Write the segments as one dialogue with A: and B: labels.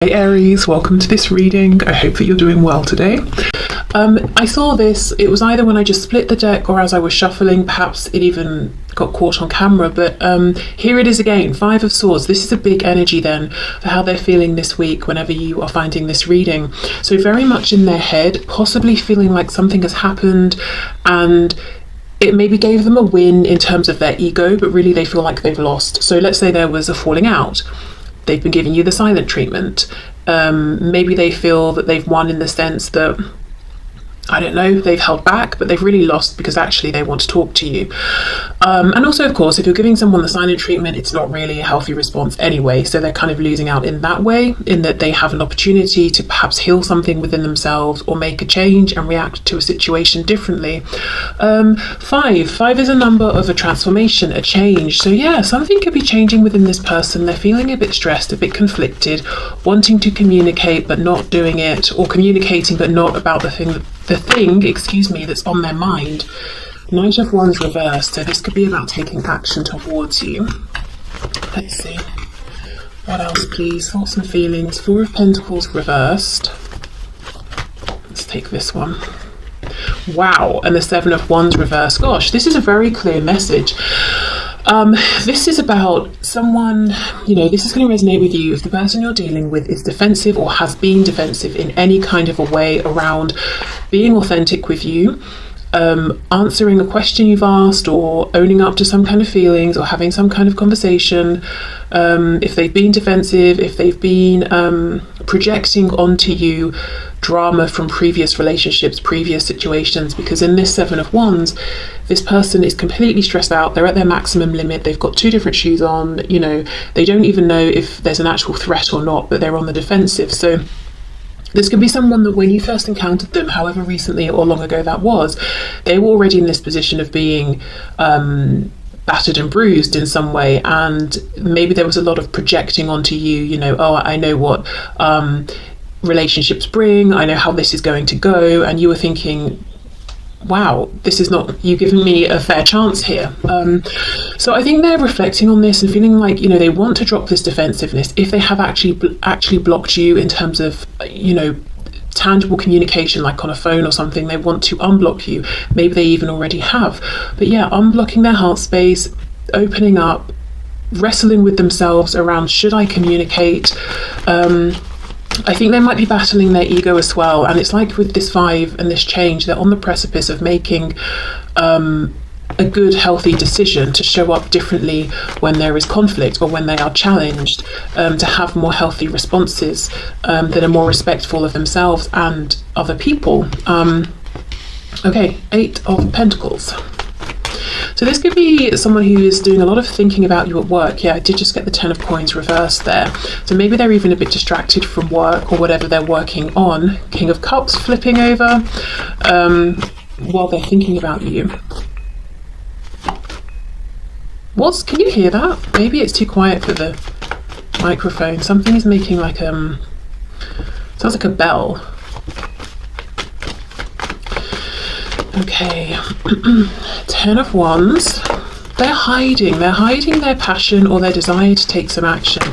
A: Hey Aries, welcome to this reading. I hope that you're doing well today. I saw this, it was either when I just split the deck or as I was shuffling, perhaps it even got caught on camera, but here it is again, Five of Swords. This is a big energy then for how they're feeling this week whenever you are finding this reading. So very much in their head, possibly feeling like something has happened and it maybe gave them a win in terms of their ego, but really they feel like they've lost. So let's say there was a falling out. They've been giving you the silent treatment. Maybe they feel that they've won in the sense that, I don't know, they've held back, but they've really lost because actually they want to talk to you. And also, of course, if you're giving someone the silent treatment, it's not really a healthy response anyway. So they're kind of losing out in that way, in that they have an opportunity to perhaps heal something within themselves or make a change and react to a situation differently. Five is a number of a transformation, a change. So yeah, something could be changing within this person. They're feeling a bit stressed, a bit conflicted, wanting to communicate but not doing it, or communicating but not about the thing that's on their mind. Knight of Wands reversed, so this could be about taking action towards you. Let's see. What else, please? Thoughts and feelings. Four of Pentacles reversed. Let's take this one. Wow, and the Seven of Wands reversed. Gosh, this is a very clear message. This is about someone, this is going to resonate with you if the person you're dealing with is defensive or has been defensive in any kind of a way around being authentic with you, answering a question you've asked, or owning up to some kind of feelings, or having some kind of conversation. If they've been defensive, if they've been projecting onto you drama from previous relationships, previous situations, because in this Seven of Wands, this person is completely stressed out. They're at their maximum limit. They've got two different shoes on. They don't even know if there's an actual threat or not, but they're on the defensive. So this could be someone that when you first encountered them, however recently or long ago that was, they were already in this position of being battered and bruised in some way, and maybe there was a lot of projecting onto you, I know what relationships bring, I know how this is going to go, and you were thinking, wow, this is not you giving me a fair chance here. So I think they're reflecting on this and feeling like, they want to drop this defensiveness. If they have actually blocked you in terms of, tangible communication, like on a phone or something, they want to unblock you. Maybe they even already have. But yeah, unblocking their heart space, opening up, wrestling with themselves around, should I communicate? I think they might be battling their ego as well, and it's like with this five and this change, they're on the precipice of making a good, healthy decision to show up differently when there is conflict or when they are challenged, to have more healthy responses that are more respectful of themselves and other people. Okay, Eight of Pentacles. So this could be someone who is doing a lot of thinking about you at work. Yeah, I did just get the Ten of Coins reversed there. So maybe they're even a bit distracted from work or whatever they're working on. King of Cups flipping over while they're thinking about you. Can you hear that? Maybe it's too quiet for the microphone. Something is making like sounds like a bell. Okay. Ten of Wands. They're hiding their passion or their desire to take some action.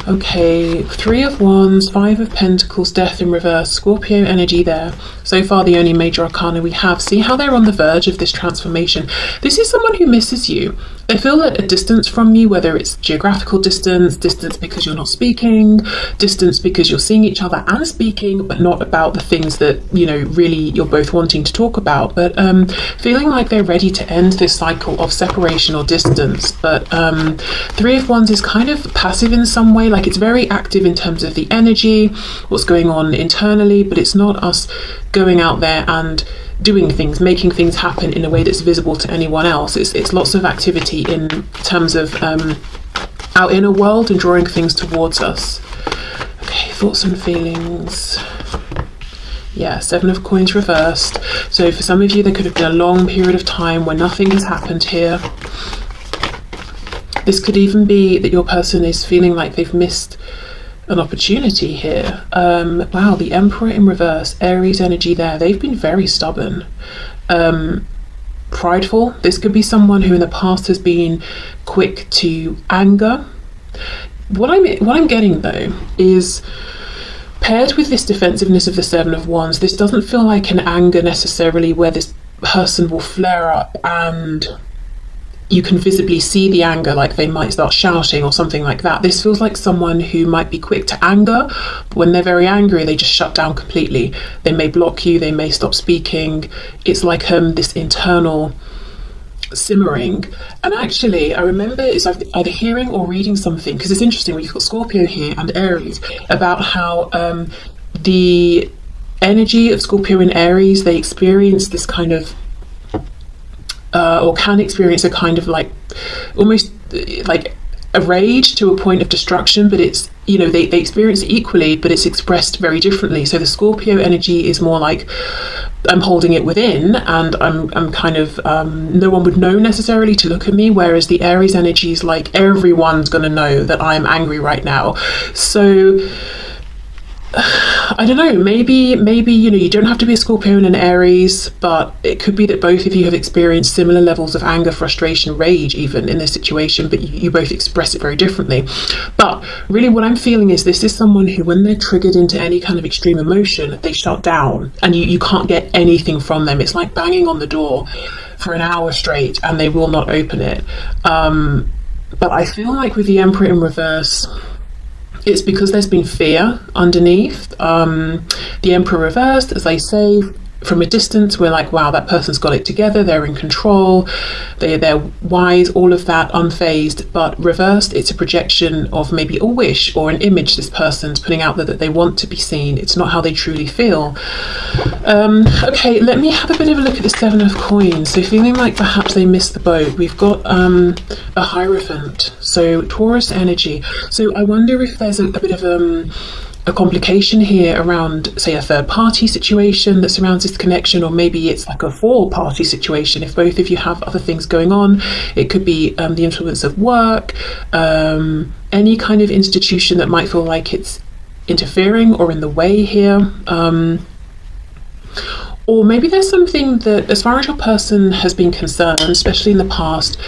A: Okay, Three of Wands, Five of Pentacles, Death in reverse, Scorpio energy there. So far the only major arcana we have. See how they're on the verge of this transformation. This is someone who misses you. They feel at a distance from you, whether it's geographical distance because you're not speaking, distance because you're seeing each other and speaking, but not about the things that, really you're both wanting to talk about. But feeling like they're ready to end this cycle of separation or distance. But Three of Wands is kind of passive in some way, like it's very active in terms of the energy, what's going on internally, but it's not us going out there and doing things, making things happen in a way that's visible to anyone else. It's lots of activity in terms of our inner world and drawing things towards us. Okay, thoughts and feelings. Yeah, Seven of Coins reversed. So for some of you, there could have been a long period of time where nothing has happened here. This could even be that your person is feeling like they've missed an opportunity here. Wow, the Emperor in reverse, Aries energy there. They've been very stubborn, prideful. This could be someone who in the past has been quick to anger, what I'm getting though is, paired with this defensiveness of the Seven of Wands, this doesn't feel like an anger necessarily where this person will flare up and you can visibly see the anger, like they might start shouting or something like that. This feels like someone who might be quick to anger, but when they're very angry, they just shut down completely. They may block you, they may stop speaking. It's like this internal simmering. And actually, I remember it's either hearing or reading something, because it's interesting when you've got Scorpio here and Aries, about how the energy of Scorpio and Aries, they experience this kind of or can experience a kind of like almost like a rage to a point of destruction, but it's, you know, they experience it equally, but it's expressed very differently. So the Scorpio energy is more like, I'm holding it within and I'm kind of no one would know necessarily to look at me, whereas the Aries energy is like, everyone's gonna know that I'm angry right now. So I don't know, maybe, you know, you don't have to be a Scorpio and an Aries, but it could be that both of you have experienced similar levels of anger, frustration, rage even in this situation, but you both express it very differently. But really what I'm feeling is this is someone who, when they're triggered into any kind of extreme emotion, they shut down and you can't get anything from them. It's like banging on the door for an hour straight and they will not open it. But I feel like with the Emperor in reverse, it's because there's been fear underneath. The Emperor reversed, as I say, from a distance, we're like, wow, that person's got it together, they're in control, they're wise, all of that, unfazed. But reversed, it's a projection of maybe a wish or an image this person's putting out there that they want to be seen. It's not how they truly feel. Okay, let me have a bit of a look at the Seven of Coins. So feeling like perhaps they missed the boat. We've got a Hierophant, so Taurus energy. So I wonder if there's a bit of a complication here around, say, a third party situation that surrounds this connection, or maybe it's like a four-party situation. If both of you have other things going on, it could be the influence of work, any kind of institution that might feel like it's interfering or in the way here. Or maybe there's something that, as far as your person has been concerned, especially in the past,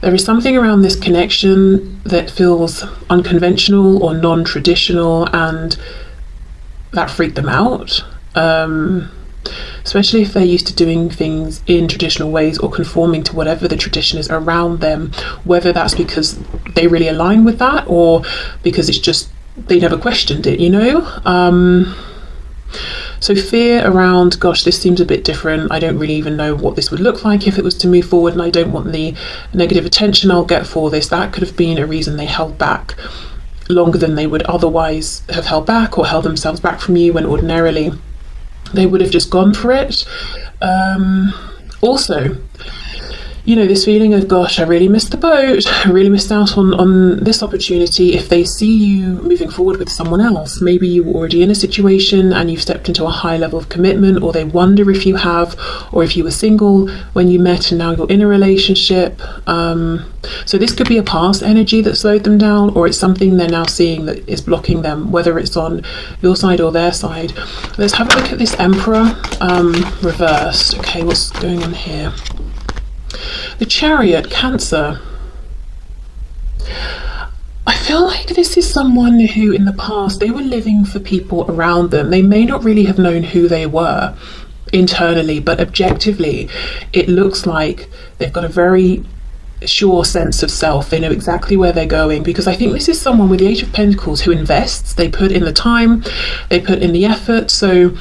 A: there is something around this connection that feels unconventional or non-traditional, and that freaked them out. Especially if they're used to doing things in traditional ways or conforming to whatever the tradition is around them, whether that's because they really align with that or because it's just they never questioned it, you know? So fear around, gosh, this seems a bit different. I don't really even know what this would look like if it was to move forward, and I don't want the negative attention I'll get for this. That could have been a reason they held back longer than they would otherwise have held back, or held themselves back from you when ordinarily they would have just gone for it. Also, you know, this feeling of, gosh, I really missed the boat, I really missed out on this opportunity. If they see you moving forward with someone else, maybe you were already in a situation and you've stepped into a high level of commitment, or they wonder if you have, or if you were single when you met and now you're in a relationship. So this could be a past energy that slowed them down, or it's something they're now seeing that is blocking them, whether it's on your side or their side. Let's have a look at this Emperor reversed. Okay, what's going on here? The Chariot, Cancer. I feel like this is someone who in the past, they were living for people around them. They may not really have known who they were internally, but objectively it looks like they've got a very sure sense of self. They know exactly where they're going, because I think this is someone with the Eight of Pentacles who invests. They put in the time, they put in the effort. So,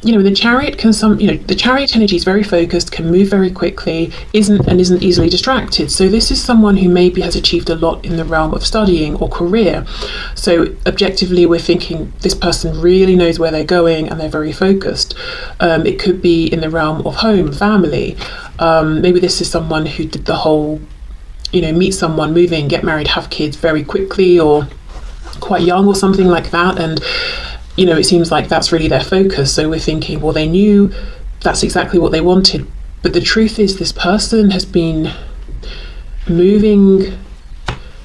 A: you know, the Chariot the Chariot energy is very focused, can move very quickly, isn't easily distracted. So this is someone who maybe has achieved a lot in the realm of studying or career. So objectively, we're thinking this person really knows where they're going and they're very focused. It could be in the realm of home, family. Maybe this is someone who did the whole, you know, meet someone, move in, get married, have kids very quickly, or quite young or something like that. And you know, it seems like that's really their focus. So we're thinking, well, they knew that's exactly what they wanted. But the truth is, this person has been moving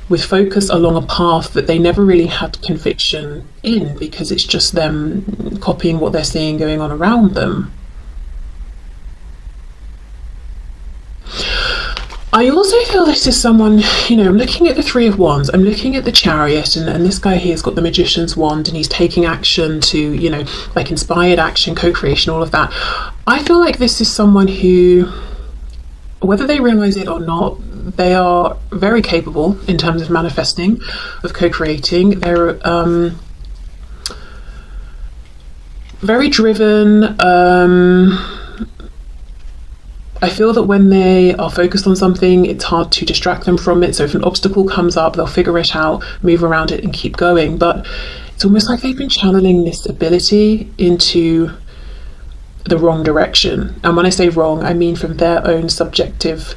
A: with focus along a path that they never really had conviction in, because it's just them copying what they're seeing going on around them. I also feel this is someone, you know, I'm looking at the Three of Wands, I'm looking at the Chariot, and this guy here has got the Magician's wand, and he's taking action to, you know, like inspired action, co-creation, all of that. I feel like this is someone who, whether they realize it or not, they are very capable in terms of manifesting, of co-creating. They're very driven. I feel that when they are focused on something, it's hard to distract them from it. So if an obstacle comes up, they'll figure it out, move around it and keep going. But it's almost like they've been channeling this ability into the wrong direction. And when I say wrong, I mean from their own subjective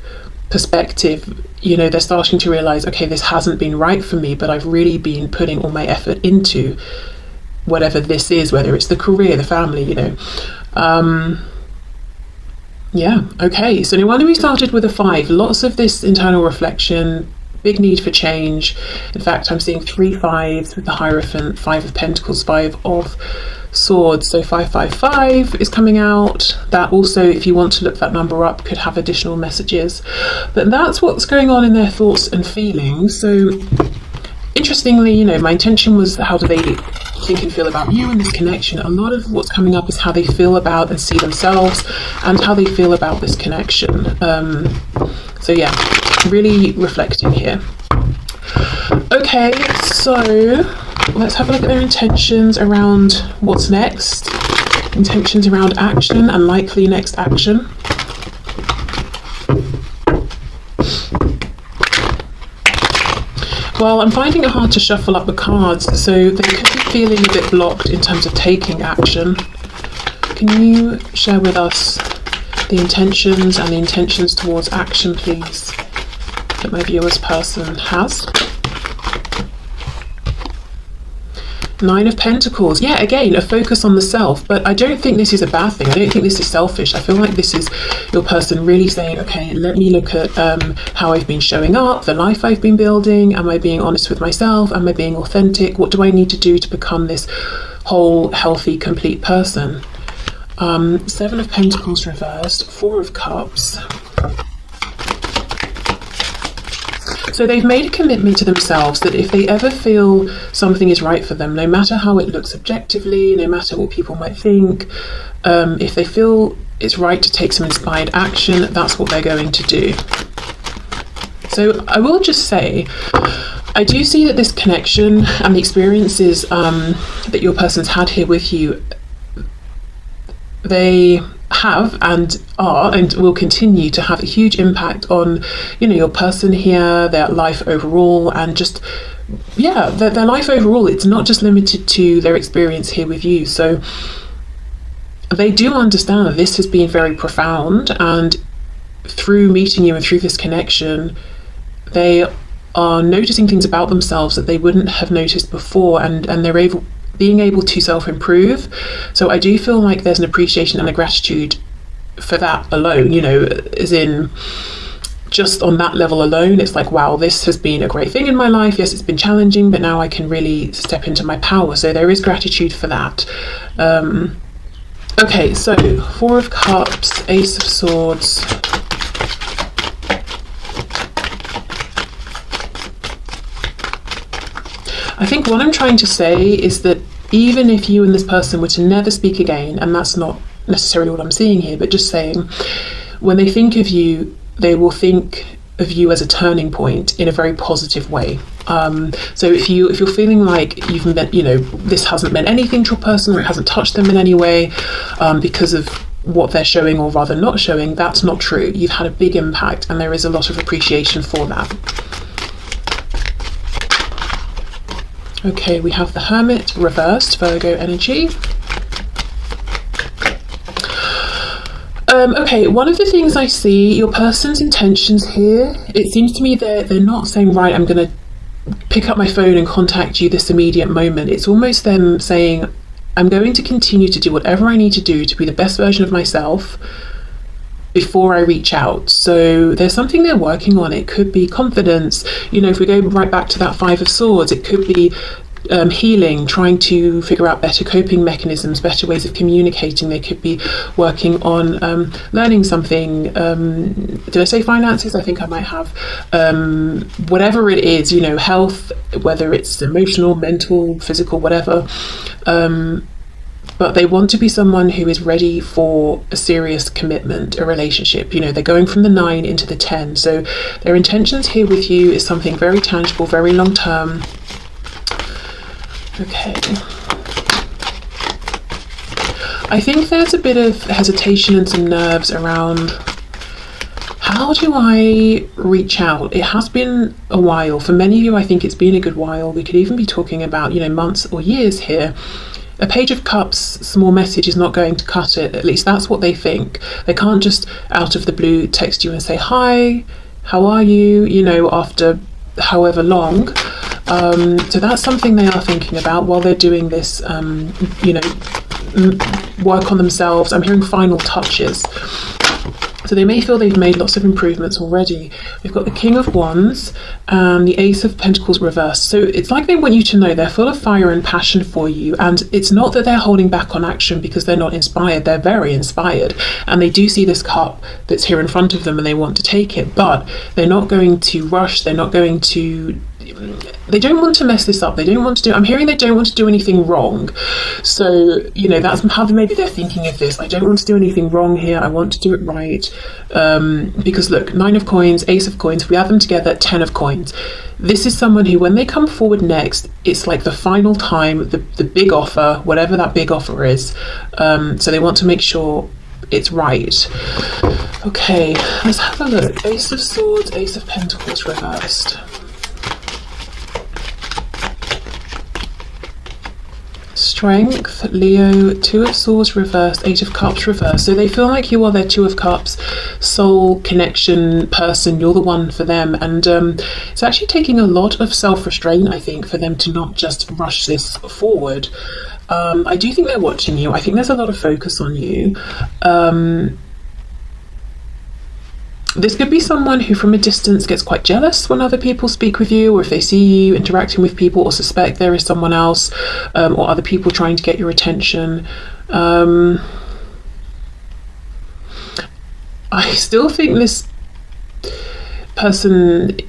A: perspective. You know, they're starting to realize, okay, this hasn't been right for me, but I've really been putting all my effort into whatever this is, whether it's the career, the family, you know. Yeah, okay, so no wonder we started with a 5. Lots of this internal reflection, big need for change. In fact, I'm seeing 3 5s with the Hierophant, 5 of Pentacles, 5 of Swords. So 555 is coming out. That also, if you want to look that number up, could have additional messages. But that's what's going on in their thoughts and feelings. So interestingly, you know, my intention was how do they think and feel about you and this connection. A lot of what's coming up is how they feel about and see themselves, and how they feel about this connection. So yeah, really reflecting here. Okay, so let's have a look at their intentions around what's next, intentions around action and likely next action. Well, I'm finding it hard to shuffle up the cards, so they could be feeling a bit blocked in terms of taking action. Can you share with us the intentions and the intentions towards action, please, that my viewer's person has? 9 of Pentacles. Yeah, again, a focus on the self, but I don't think this is a bad thing. I don't think this is selfish. I feel like this is your person really saying, okay, let me look at how I've been showing up, the life I've been building. Am I being honest with myself? Am I being authentic? What do I need to do to become this whole, healthy, complete person? 7 of Pentacles reversed, 4 of Cups. So they've made a commitment to themselves that if they ever feel something is right for them, no matter how it looks objectively, no matter what people might think, if they feel it's right to take some inspired action, that's what they're going to do. So I will just say, I do see that this connection and the experiences that your person's had here with you, they have and are and will continue to have a huge impact on, you know, your person here, their life overall, and just, yeah, their life overall. It's not just limited to their experience here with you. So they do understand that this has been very profound, and through meeting you and through this connection, they are noticing things about themselves that they wouldn't have noticed before, and they're being able to self-improve. So I do feel like there's an appreciation and a gratitude for that alone, you know, as in just on that level alone, it's like, wow, this has been a great thing in my life. Yes, it's been challenging, but now I can really step into my power. So there is gratitude for that. Okay, so 4 of Cups, Ace of Swords. I think what I'm trying to say is that even if you and this person were to never speak again, and that's not necessarily what I'm seeing here, but just saying, when they think of you, they will think of you as a turning point in a very positive way. So if you're feeling like you've met, you know, this hasn't meant anything to a person, or it hasn't touched them in any way because of what they're showing or rather not showing, that's not true. You've had a big impact, and there is a lot of appreciation for that. Okay, we have the Hermit reversed, Virgo energy. Okay, one of the things I see, your person's intentions here, it seems to me they're not saying, right, I'm going to pick up my phone and contact you this immediate moment. It's almost them saying, I'm going to continue to do whatever I need to do to be the best version of myself before I reach out. So there's something they're working on. It could be confidence. You know, if we go right back to that 5 of Swords, it could be healing, trying to figure out better coping mechanisms, better ways of communicating. They could be working on learning something. Did I say finances? I think I might have. Whatever it is, you know, health, whether it's emotional, mental, physical, whatever. But they want to be someone who is ready for a serious commitment, a relationship. You know, they're going from the 9 into the 10. So their intentions here with you is something very tangible, very long term. Okay. I think there's a bit of hesitation and some nerves around, how do I reach out? It has been a while. For many of you, I think it's been a good while. We could even be talking about, you know, months or years here. A Page of Cups, small message is not going to cut it. At least that's what they think. They can't just out of the blue text you and say, hi, how are you? You know, after however long. So that's something they are thinking about while they're doing this, you know, work on themselves. I'm hearing final touches. So they may feel they've made lots of improvements already. We've got the King of Wands and the Ace of Pentacles reversed. So it's like they want you to know they're full of fire and passion for you. And it's not that they're holding back on action because they're not inspired. They're very inspired. And they do see this cup that's here in front of them and they want to take it. But they're not going to rush. They're not going to... They don't want to mess this up. They don't want to do... I'm hearing they don't want to do anything wrong. So, you know, that's how maybe they're thinking of this. I don't want to do anything wrong here. I want to do it right. Because look, 9 of coins, Ace of coins, if we add them together, 10 of coins. This is someone who, when they come forward next, it's like the final time, the big offer, whatever that big offer is. So they want to make sure it's right. Okay, let's have a look. Ace of Swords, Ace of Pentacles reversed. Strength, Leo, 2 of Swords reversed, 8 of Cups reversed. So they feel like you are their 2 of Cups, soul connection person. You're the one for them. And it's actually taking a lot of self-restraint, I think, for them to not just rush this forward. I do think they're watching you. I think there's a lot of focus on you. This could be someone who from a distance gets quite jealous when other people speak with you, or if they see you interacting with people or suspect there is someone else, or other people trying to get your attention. I still think this person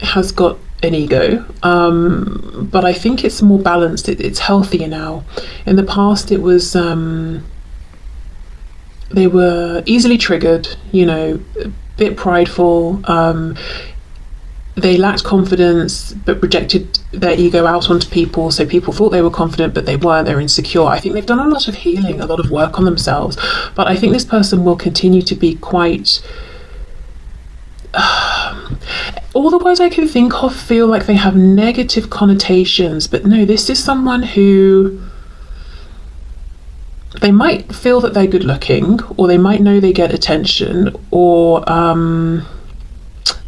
A: has got an ego, but I think it's more balanced. It's healthier now. In the past it was they were easily triggered, you know, bit prideful, they lacked confidence but projected their ego out onto people, so people thought they were confident but they weren't. They're insecure. I think they've done a lot of healing, a lot of work on themselves, but I think this person will continue to be quite all the words I can think of feel like they have negative connotations, but no, this is someone who they might feel that they're good looking, or they might know they get attention, or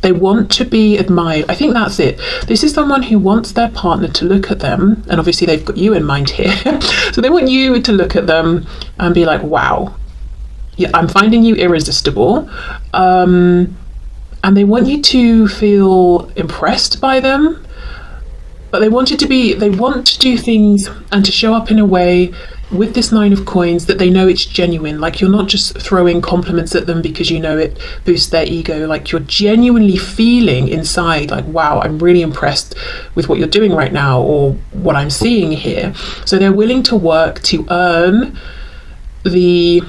A: they want to be admired. I think that's it. This is someone who wants their partner to look at them, and obviously they've got you in mind here. So they want you to look at them and be like, wow, yeah, I'm finding you irresistible. And they want you to feel impressed by them, but they want to do things and to show up in a way with this 9 of coins that they know it's genuine. Like, you're not just throwing compliments at them because you know it boosts their ego. Like, you're genuinely feeling inside like, wow, I'm really impressed with what you're doing right now, or what I'm seeing here. So they're willing to work to earn the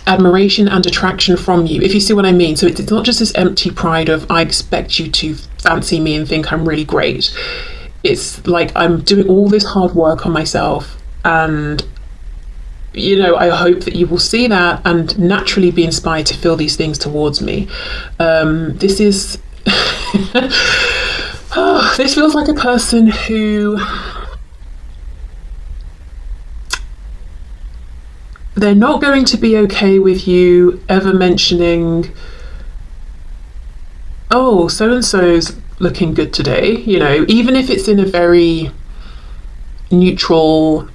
A: admiration and attraction from you, if you see what I mean. So it's not just this empty pride of, I expect you to fancy me and think I'm really great. It's like, I'm doing all this hard work on myself, and you know, I hope that you will see that and naturally be inspired to feel these things towards me. This is this feels like a person who, they're not going to be okay with you ever mentioning, oh, so and so's looking good today, you know, even if it's in a very neutral,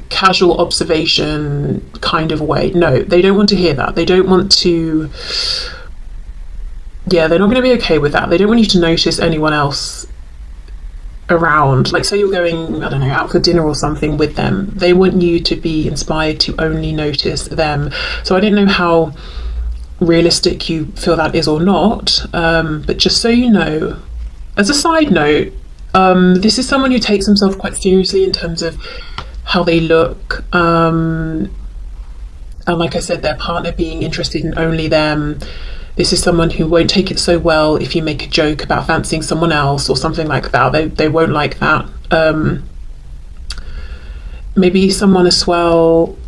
A: casual observation kind of way. No, they don't want to hear that. They don't want to, yeah, they're not going to be okay with that. They don't want you to notice anyone else around. Like, say you're going, I don't know, out for dinner or something with them, they want you to be inspired to only notice them. So I don't know how realistic you feel that is or not, but just so you know, as a side note, this is someone who takes themselves quite seriously in terms of how they look, and like I said, their partner being interested in only them. This is someone who won't take it so well if you make a joke about fancying someone else or something like that. They won't like that. Maybe someone as well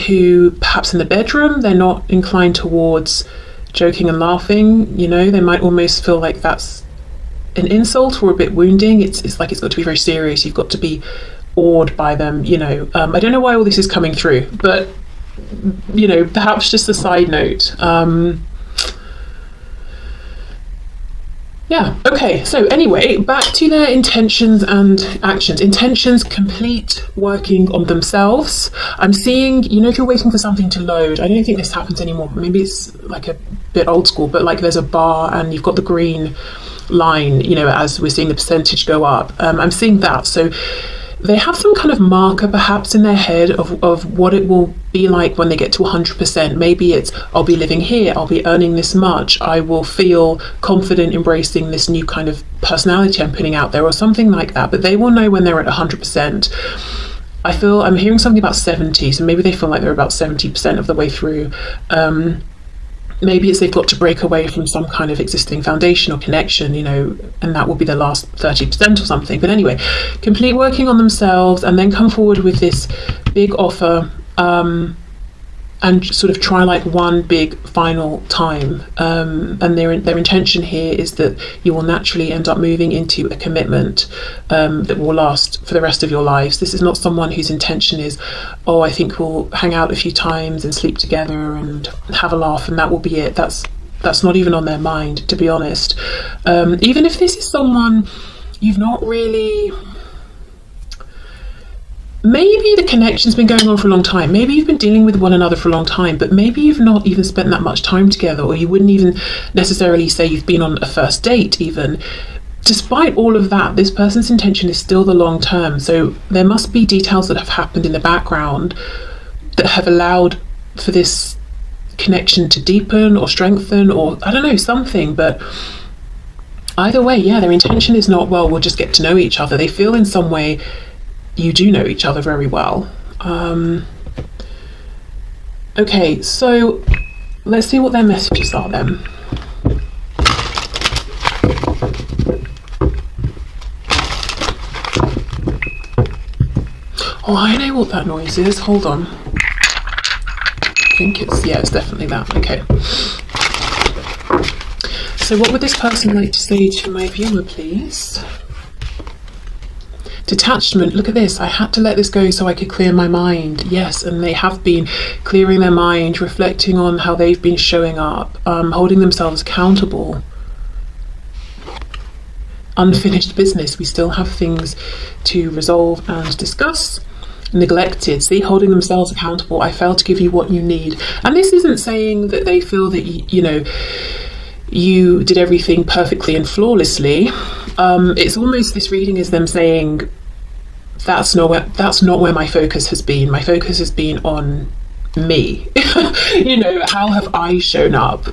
A: who perhaps in the bedroom, they're not inclined towards joking and laughing. You know, they might almost feel like that's an insult or a bit wounding. It's like it's got to be very serious. You've got to be awed by them, you know. I don't know why all this is coming through, but, you know, perhaps just a side note. Yeah, okay, so anyway, back to their intentions and actions. Intentions, complete working on themselves. I'm seeing, you know, if you're waiting for something to load, I don't think this happens anymore, maybe it's like a bit old school, but like there's a bar and you've got the green line, you know, as we're seeing the percentage go up. I'm seeing that. So they have some kind of marker perhaps in their head of what it will be like when they get to 100%. Maybe it's, I'll be living here, I'll be earning this much, I will feel confident embracing this new kind of personality I'm putting out there, or something like that. But they will know when they're at 100%. I feel, I'm hearing something about 70, so maybe they feel like they're about 70% of the way through. Maybe it's they've got to break away from some kind of existing foundation or connection, you know, and that will be the last 30% or something. But anyway, complete working on themselves and then come forward with this big offer, and sort of try like one big final time. And their intention here is that you will naturally end up moving into a commitment that will last for the rest of your lives. This is not someone whose intention is, oh, I think we'll hang out a few times and sleep together and have a laugh and that will be it. That's not even on their mind, to be honest. Even if this is someone you've not really... Maybe the connection's been going on for a long time. Maybe you've been dealing with one another for a long time, but maybe you've not even spent that much time together, or you wouldn't even necessarily say you've been on a first date even. Despite all of that, this person's intention is still the long term. So there must be details that have happened in the background that have allowed for this connection to deepen or strengthen, or I don't know, something. But either way, yeah, their intention is not, well, we'll just get to know each other. They feel in some way you do know each other very well. Okay, so let's see what their messages are then. Oh, I know what that noise is. Hold on. I think it's, yeah, it's definitely that. Okay. So what would this person like to say to my viewer, please? Detachment, look at this. I had to let this go so I could clear my mind. Yes, and they have been clearing their mind, reflecting on how they've been showing up, holding themselves accountable. Unfinished business. We still have things to resolve and discuss. Neglected. See, holding themselves accountable. I failed to give you what you need. And this isn't saying that they feel that, you know, you did everything perfectly and flawlessly. It's almost, this reading is them saying, that's not where my focus has been. My focus has been on me. You know, how have I shown up?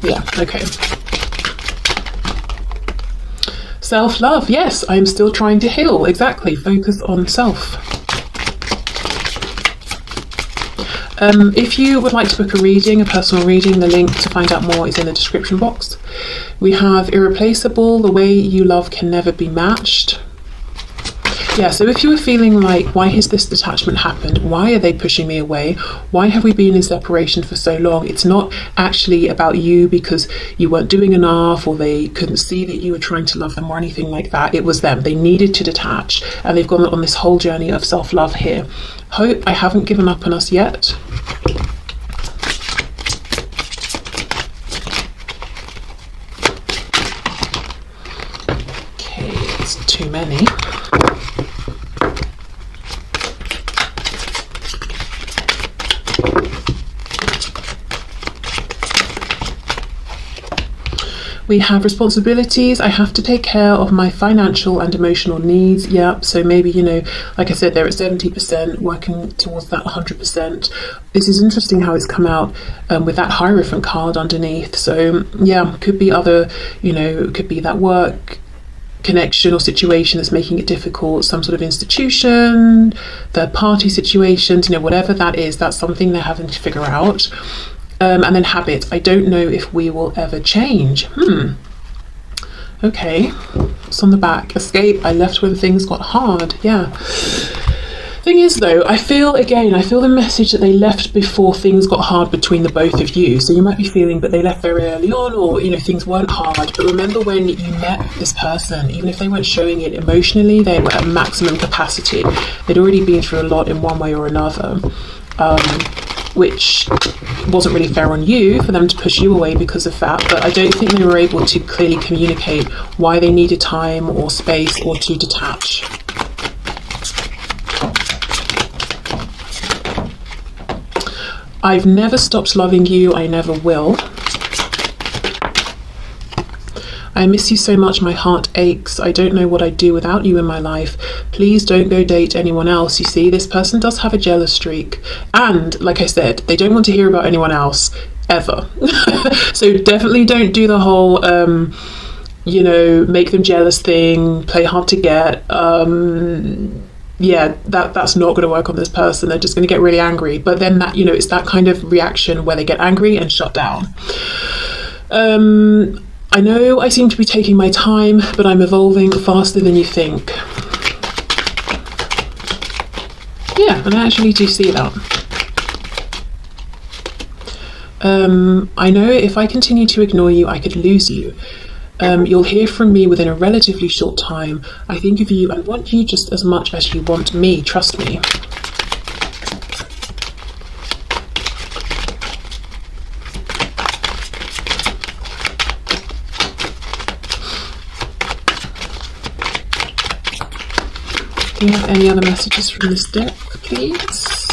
A: Yeah, okay. Self-love, yes, I'm still trying to heal. Exactly, focus on self. If you would like to book a reading, a personal reading, the link to find out more is in the description box. We have irreplaceable, the way you love can never be matched. Yeah, so if you were feeling like, why has this detachment happened? Why are they pushing me away? Why have we been in separation for so long? It's not actually about you because you weren't doing enough or they couldn't see that you were trying to love them or anything like that. It was them. They needed to detach and they've gone on this whole journey of self-love here. Hope I haven't given up on us yet. Okay, it's too many. We have responsibilities. I have to take care of my financial and emotional needs. Yeah, so maybe, you know, like I said, they're at 70%, working towards that 100%. This is interesting how it's come out with that Hierophant card underneath. So yeah, could be other, you know, it could be that work connection or situation that's making it difficult, some sort of institution, third party situations, you know, whatever that is, that's something they're having to figure out. And then habit. I don't know if we will ever change. Okay, it's on the back. Escape. I left when things got hard. Yeah. Thing is though, I feel the message that they left before things got hard between the both of you. So you might be feeling, but they left very early on, or, you know, things weren't hard. But remember, when you met this person, even if they weren't showing it emotionally, they were at maximum capacity. They'd already been through a lot in one way or another, which wasn't really fair on you for them to push you away because of that. But I don't think they were able to clearly communicate why they needed time or space or to detach. I've never stopped loving you. I never will. I miss you so much. My heart aches. I don't know what I'd do without you in my life. Please don't go date anyone else. You see, this person does have a jealous streak. And like I said, they don't want to hear about anyone else ever. So definitely don't do the whole, you know, make them jealous thing, play hard to get. Yeah, that's not going to work on this person. They're just going to get really angry. But then that, you know, it's that kind of reaction where they get angry and shut down. I know I seem to be taking my time, but I'm evolving faster than you think. Yeah, and I actually do see that. I know if I continue to ignore you, I could lose you. You'll hear from me within a relatively short time. I think of you and want you just as much as you want me. Trust me. Do you have any other messages from this deck, please?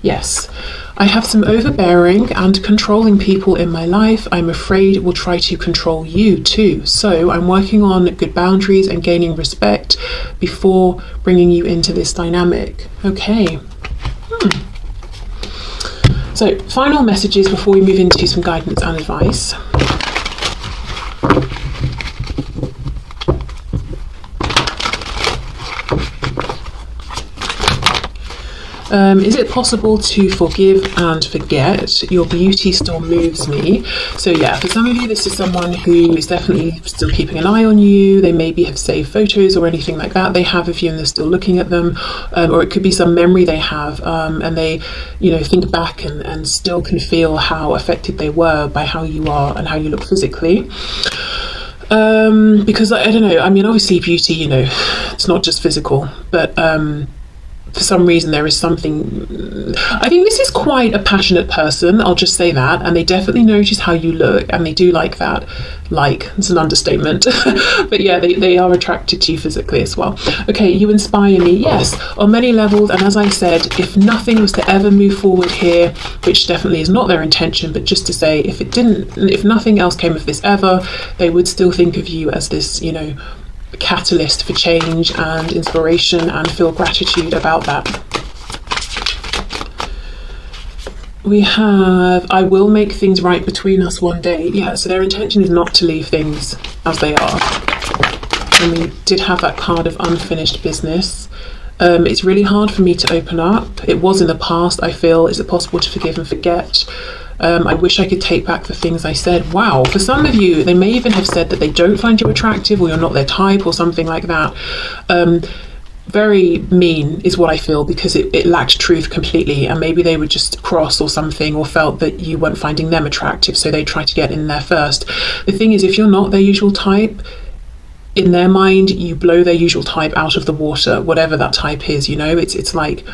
A: Yes. I have some overbearing and controlling people in my life. I'm afraid will try to control you too. So I'm working on good boundaries and gaining respect before bringing you into this dynamic. Okay. So final messages before we move into some guidance and advice. Is it possible to forgive and forget? Your beauty still moves me. So yeah, for some of you, this is someone who is definitely still keeping an eye on you. They maybe have saved photos or anything like that they have of you and they're still looking at them. Or it could be some memory they have and they, you know, think back and still can feel how affected they were by how you are and how you look physically. Because I don't know, I mean, obviously beauty, you know, it's not just physical, but for some reason there is something, I think this is quite a passionate person, I'll just say that, and they definitely notice how you look and they do like that. Like, it's an understatement. But yeah, they are attracted to you physically as well. Okay, you inspire me, yes, on many levels. And as I said, if nothing was to ever move forward here, which definitely is not their intention, but just to say, if nothing else came of this ever, they would still think of you as this, you know, catalyst for change and inspiration, and feel gratitude about that. We have, I will make things right between us one day. Yeah, so their intention is not to leave things as they are. And we did have that card of unfinished business. It's really hard for me to open up. It was in the past, I feel. Is it possible to forgive and forget? I wish I could take back the things I said. Wow, for some of you, they may even have said that they don't find you attractive or you're not their type or something like that. Very mean is what I feel, because it lacked truth completely, and maybe they were just cross or something, or felt that you weren't finding them attractive, so they tried to get in there first. The thing is, if you're not their usual type, in their mind, you blow their usual type out of the water, whatever that type is, you know. It's like,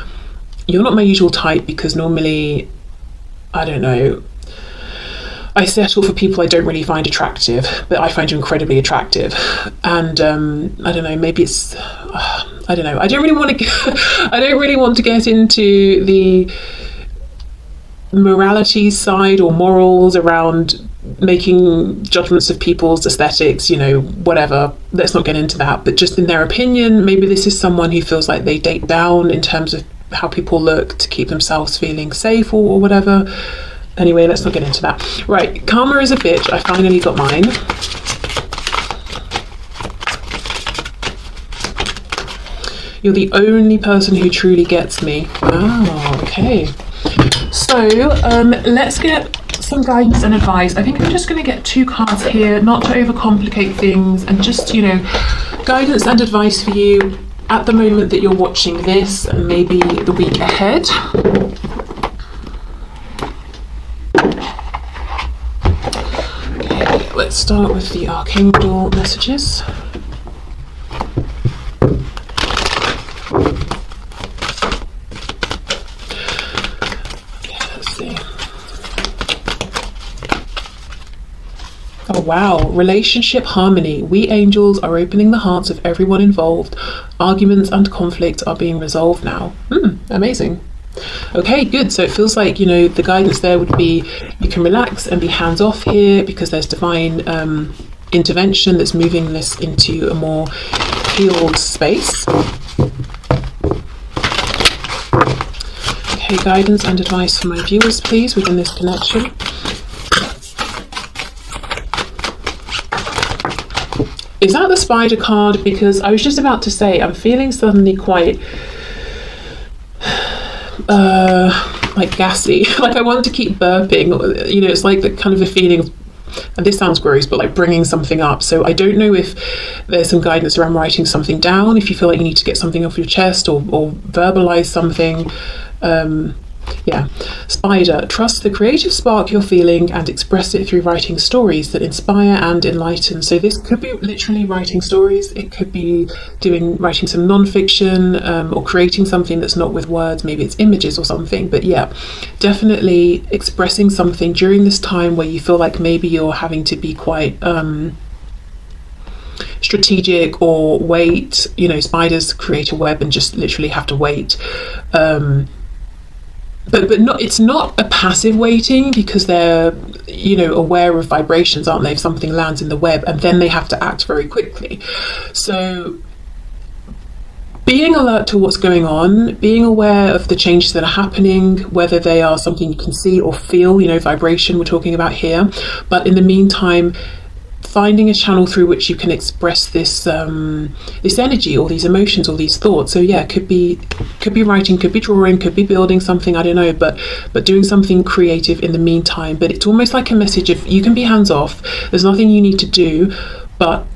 A: you're not my usual type because normally, I don't know, I settle for people I don't really find attractive, but I find you incredibly attractive. And I don't know, maybe it's, I don't know. I don't really want to get into the morality side or morals around making judgments of people's aesthetics, you know, whatever. Let's not get into that. But just in their opinion, maybe this is someone who feels like they date down in terms of how people look to keep themselves feeling safe or whatever. Anyway, let's not get into that. Right, karma is a bitch. I finally got mine. You're the only person who truly gets me. Oh, okay. So let's get some guidance and advice. I think I'm just going to get 2 cards here, not to overcomplicate things, and just, you know, guidance and advice for you at the moment that you're watching this, and maybe the week ahead. Okay, let's start with the Archangel messages. Oh wow, relationship harmony. We angels are opening the hearts of everyone involved. Arguments and conflict are being resolved now. Amazing. Okay, good. So it feels like, you know, the guidance there would be you can relax and be hands off here because there's divine intervention that's moving this into a more healed space. Okay, guidance and advice for my viewers, please, within this connection. Is that the spider card? Because I was just about to say, I'm feeling suddenly quite like gassy. Like I want to keep burping. You know, it's like the kind of a feeling of, and this sounds gross, but like bringing something up. So I don't know if there's some guidance around writing something down, if you feel like you need to get something off your chest or verbalize something. Yeah, spider, trust the creative spark you're feeling and express it through writing stories that inspire and enlighten. So this could be literally writing stories, it could be writing some non-fiction, or creating something that's not with words, maybe it's images or something. But yeah, definitely expressing something during this time where you feel like maybe you're having to be quite strategic or wait. You know, spiders create a web and just literally have to wait. But not, it's not a passive waiting, because they're, you know, aware of vibrations, aren't they? If something lands in the web, and then they have to act very quickly. So being alert to what's going on, being aware of the changes that are happening, whether they are something you can see or feel, you know, vibration we're talking about here. But in the meantime, finding a channel through which you can express this this energy or these emotions or these thoughts. So yeah, could be writing, could be drawing, could be building something, I don't know, but doing something creative in the meantime. But it's almost like a message of you can be hands off, there's nothing you need to do, but